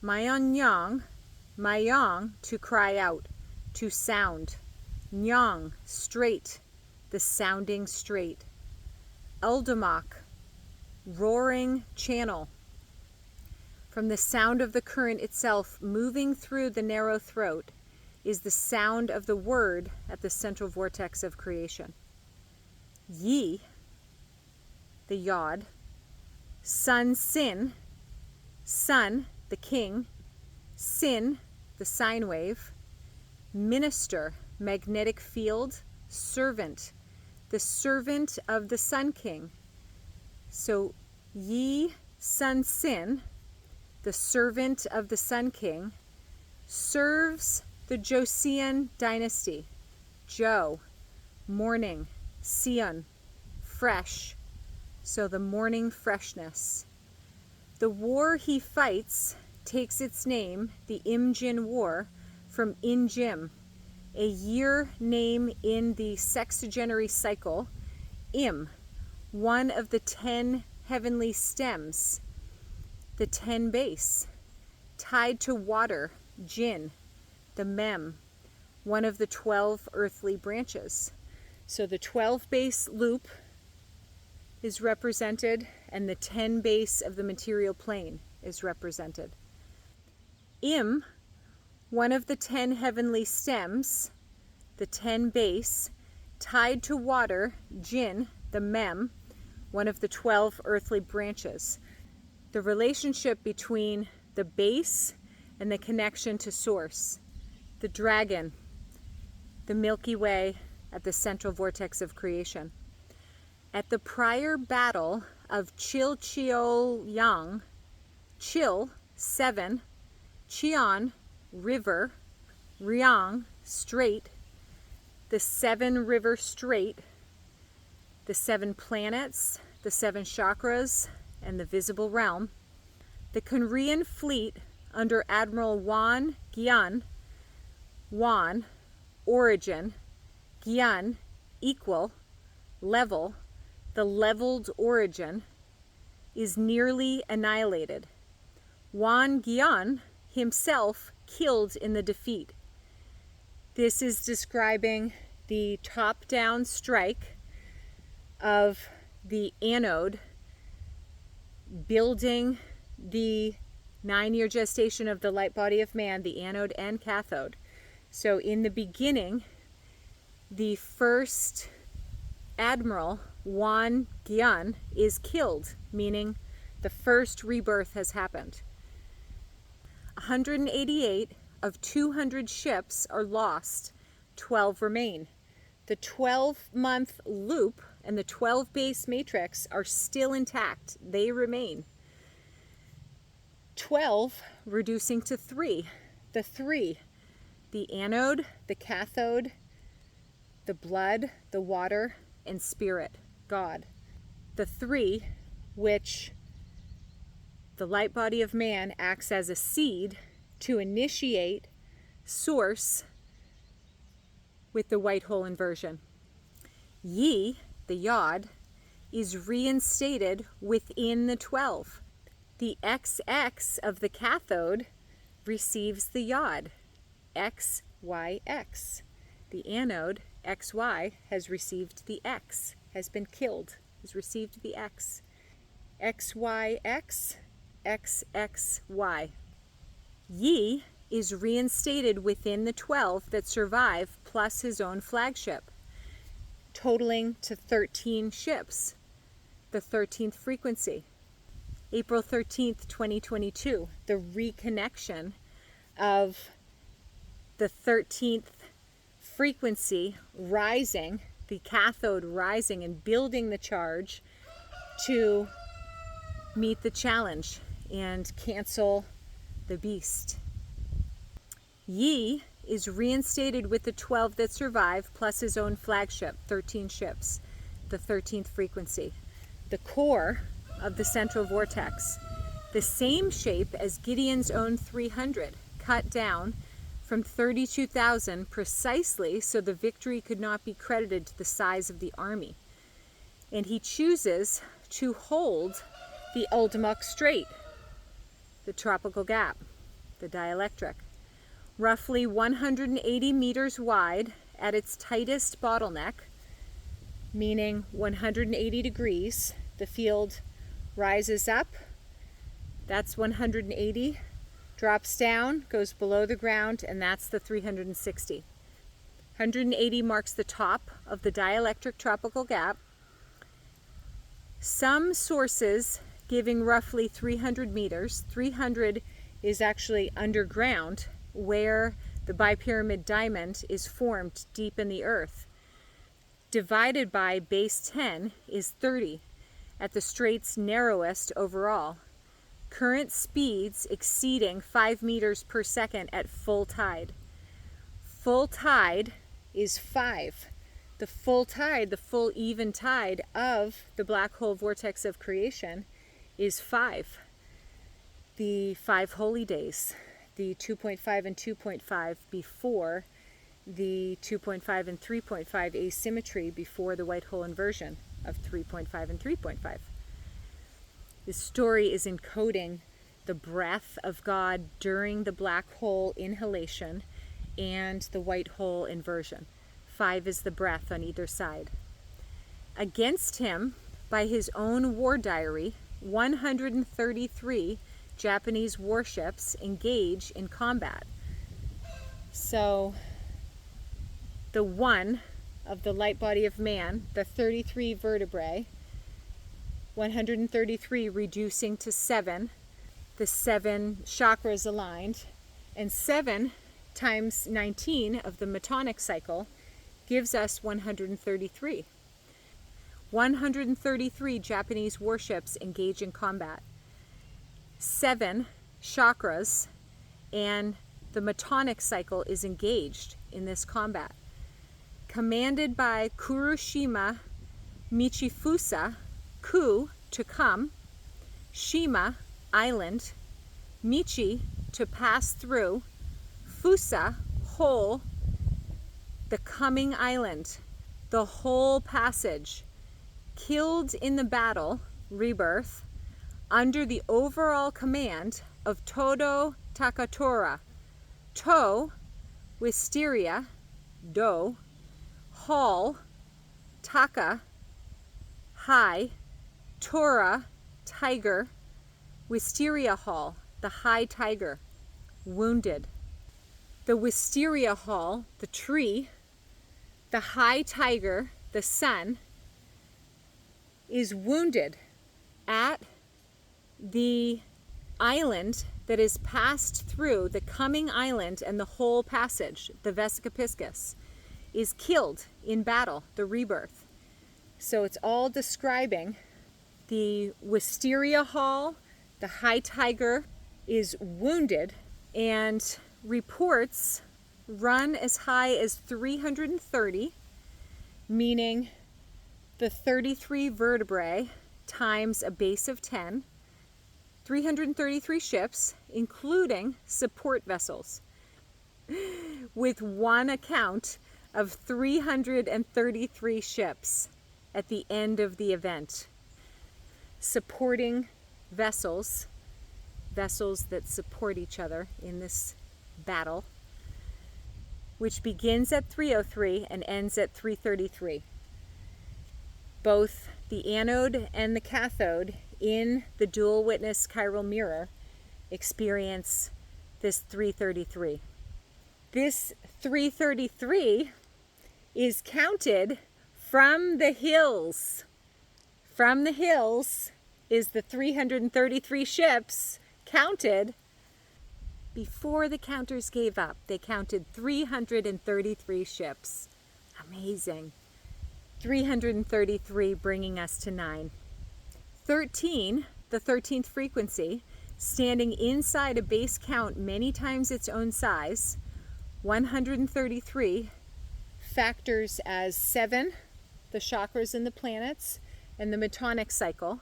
Myungnyang, Myung, to cry out, to sound. Nyang, strait, the sounding strait. Uldamak, roaring channel. From the sound of the current itself moving through the narrow throat is the sound of the word at the central vortex of creation. Yi, the yod. Sun Sin, sun, the king. Sin, the sine wave. Minister, magnetic field. Servant, the servant of the Sun King. So Yi Sun Sin, the servant of the Sun King, serves the Joseon dynasty. Jo, morning. Seon, fresh. So the morning freshness. The war he fights takes its name, the Imjin War, from Imjin, a year name in the sexagenary cycle. Im, one of the 10 heavenly stems, the 10 base, tied to water. Jin, the mem, one of the 12 earthly branches. So the 12 base loop is represented, and the 10 base of the material plane is represented. Im, one of the 10 heavenly stems, the 10 base, tied to water. Jin, the mem, one of the 12 earthly branches. The relationship between the base and the connection to source. The dragon, the Milky Way at the central vortex of creation. At the prior battle of Chil, Chil, 7, Cheon, river, Ryang, strait, the 7 river strait, the 7 planets, the 7 chakras, and the visible realm. The Korean fleet under Admiral Won Gyeon, Won, origin, Gyeon, equal, level, the leveled origin, is nearly annihilated. Won Gyeon himself killed in the defeat. This is describing the top-down strike of the anode, building the 9-year gestation of the light body of man, the anode and cathode. So in the beginning, the first admiral, Won Gyeon, is killed, meaning the first rebirth has happened. 188 of 200 ships are lost, 12 remain. The 12-month loop and the 12 base matrix are still intact. They remain. 12 reducing to 3. The 3, the anode, the cathode, the blood, the water, and spirit, God. The 3, which the light body of man acts as a seed to initiate source with the white hole inversion. Yi, the yod, is reinstated within the 12. The XX of the cathode receives the yod, XYX. The anode, XY, has received the X, has been killed, has received the X. XYX, XXY. Yi is reinstated within the 12 that survive, plus his own flagship, totaling to 13 ships, the 13th frequency. April 13th, 2022, the reconnection of the 13th frequency rising, the cathode rising and building the charge to meet the challenge and cancel the beast. Yi is reinstated with the 12 that survive, plus his own flagship, 13 ships, the 13th frequency. The core of the central vortex, the same shape as Gideon's own 300, cut down from 32,000 precisely so the victory could not be credited to the size of the army. And he chooses to hold the Ultimuk Strait, the tropical gap. the dielectric. Roughly 180 meters wide at its tightest bottleneck, meaning 180 degrees. The field rises up, that's 180, drops down, goes below the ground, and that's the 360. 180 marks the top of the dielectric tropical gap. Some sources giving roughly 300 meters. 300 is actually underground, where the bipyramid diamond is formed deep in the earth. Divided by base 10 is 30, at the strait's narrowest overall. Current speeds exceeding 5 meters per second at full tide. Full tide is 5. The full tide, the full even tide of the black hole vortex of creation is 5. The 5 holy days, the 2.5 and 2.5 before the 2.5 and 3.5 asymmetry before the white hole inversion of 3.5 and 3.5. This story is encoding the breath of God during the black hole inhalation and the white hole inversion. 5 is the breath on either side. Against him, by his own war diary, 133 Japanese warships engage in combat. So the 1 of the light body of man, the 33 vertebrae, 133 reducing to 7, the 7 chakras aligned, and 7 times 19 of the metonic cycle gives us 133. 133 Japanese warships engage in combat. 7 chakras and the metonic cycle is engaged in this combat. Commanded by Kurushima Michifusa, Ku, to come, Shima, island, Michi, to pass through, Fusa, whole, the coming island, the whole passage, killed in the battle, rebirth, under the overall command of Todo Takatora, To, wisteria, Do, Hall, Taka, high, Tora, tiger, wisteria hall, the high tiger, wounded. The wisteria hall, the tree, the high tiger, the sun, is wounded at the island that is passed through, the coming island and the whole passage, the Vesica Piscis, is killed in battle, the rebirth. So it's all describing the wisteria hall, the high tiger is wounded, and reports run as high as 330, meaning the 33 vertebrae times a base of 10, 333 ships, including support vessels, with one account of 333 ships at the end of the event. Supporting vessels, vessels that support each other in this battle, which begins at 303 and ends at 333. Both the anode and the cathode in the dual witness chiral mirror experience this 333. This 333 is counted from the hills. From the hills is the 333 ships counted. Before the counters gave up, they counted 333 ships. Amazing. 333 bringing us to 9. 13, the 13th frequency, standing inside a base count many times its own size, 133, factors as 7, the chakras and the planets, and the metonic cycle,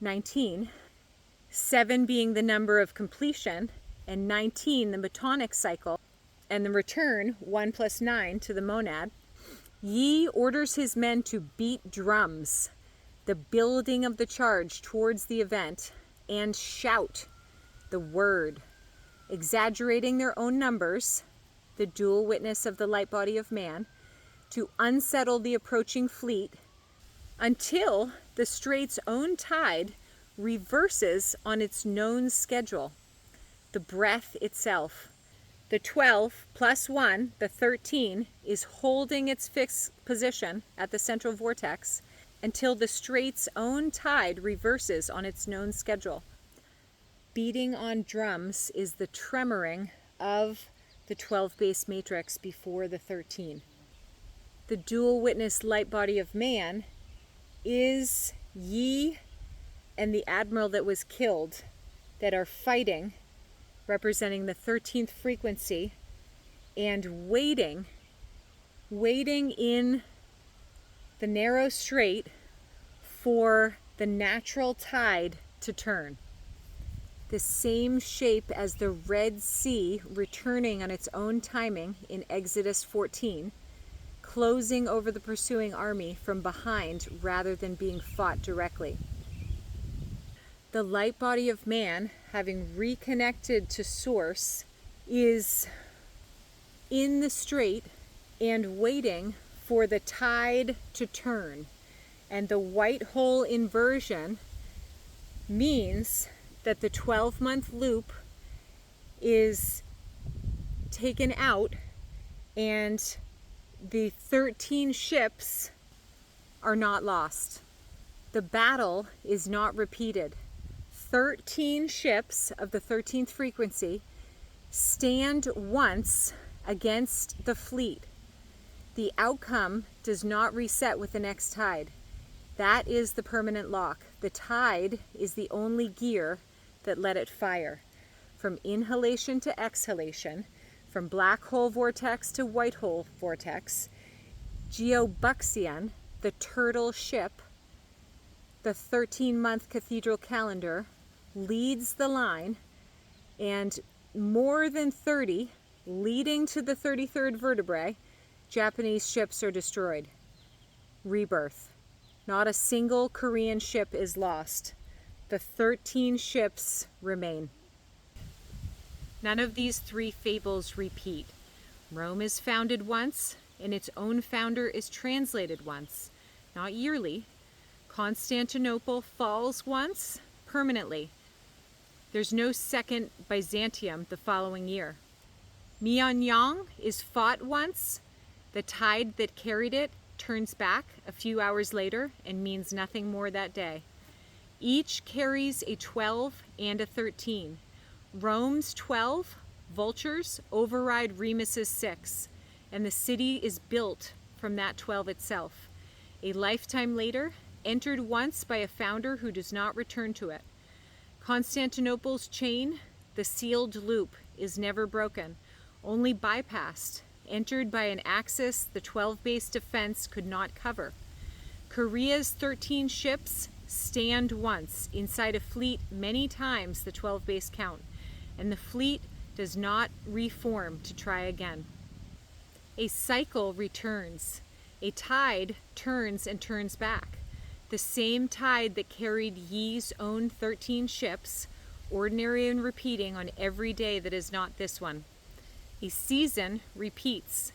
19, 7 being the number of completion, and 19 the metonic cycle, and the return, 1 plus 9 to the monad. Yi orders his men to beat drums, the building of the charge towards the event, and shout the word, exaggerating their own numbers, the dual witness of the light body of man, to unsettle the approaching fleet until the strait's own tide reverses on its known schedule, the breath itself. The 12 plus 1, the 13, is holding its fixed position at the central vortex until the strait's own tide reverses on its known schedule. Beating on drums is the tremoring of the 12 base matrix before the 13. The dual witness light body of man is Yi and the admiral that was killed that are fighting, representing the 13th frequency, and waiting in the narrow strait for the natural tide to turn. The same shape as the Red Sea returning on its own timing in Exodus 14, closing over the pursuing army from behind rather than being fought directly. The light body of man, having reconnected to source, is in the strait and waiting for the tide to turn. And the white hole inversion means that the 12-month loop is taken out and the 13 ships are not lost. The battle is not repeated. 13 ships of the 13th frequency stand once against the fleet. The outcome does not reset with the next tide. That is the permanent lock. The tide is the only gear that let it fire. From inhalation to exhalation, from black hole vortex to white hole vortex, Geobukseon, the turtle ship, the 13-month cathedral calendar, leads the line, and more than 30, leading to the 33rd vertebrae, Japanese ships are destroyed. Rebirth. Not a single Korean ship is lost. The 13 ships remain. None of these three fables repeat. Rome is founded once, and its own founder is translated once, not yearly. Constantinople falls once, permanently. There's no second Byzantium the following year. Myungnyang is fought once. The tide that carried it turns back a few hours later and means nothing more that day. Each carries a 12 and a 13. Rome's 12 vultures override Remus's 6, and the city is built from that 12 itself. A lifetime later, entered once by a founder who does not return to it. Constantinople's chain, the sealed loop, is never broken, only bypassed, entered by an axis the 12-base defense could not cover. Korea's 13 ships stand once inside a fleet many times the 12-base count, and the fleet does not reform to try again. A cycle returns. A tide turns and turns back. The same tide that carried Yi's own 13 ships, ordinary and repeating on every day that is not this one. A season repeats.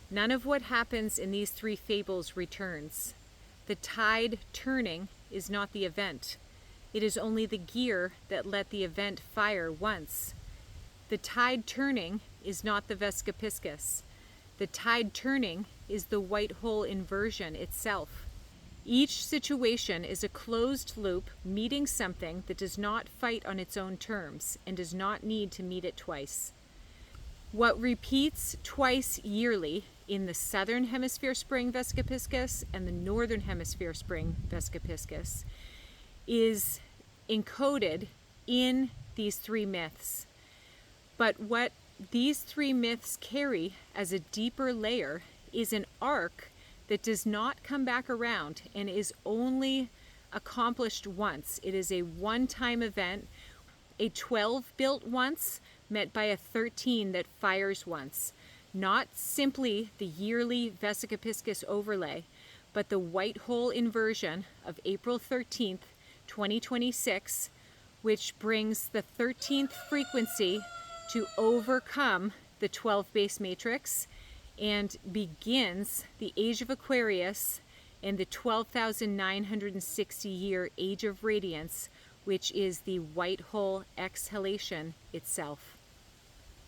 None of what happens in these three fables returns. The tide turning is not the event. It is only the gear that let the event fire once. The tide turning is not the Vesica Piscis. The tide turning is the white hole inversion itself. Each situation is a closed loop meeting something that does not fight on its own terms and does not need to meet it twice. What repeats twice yearly in the southern hemisphere spring Vesica Piscis and the northern hemisphere spring Vesica Piscis is encoded in these three myths. But what these three myths carry as a deeper layer is an arc that does not come back around and is only accomplished once. It is a one-time event, a 12 built once, met by a 13 that fires once. Not simply the yearly Vesica Piscis overlay, but the white hole inversion of April 13th, 2026, which brings the 13th frequency to overcome the 12 base matrix and begins the age of Aquarius and the 12,960 year age of radiance, which is the white hole exhalation itself.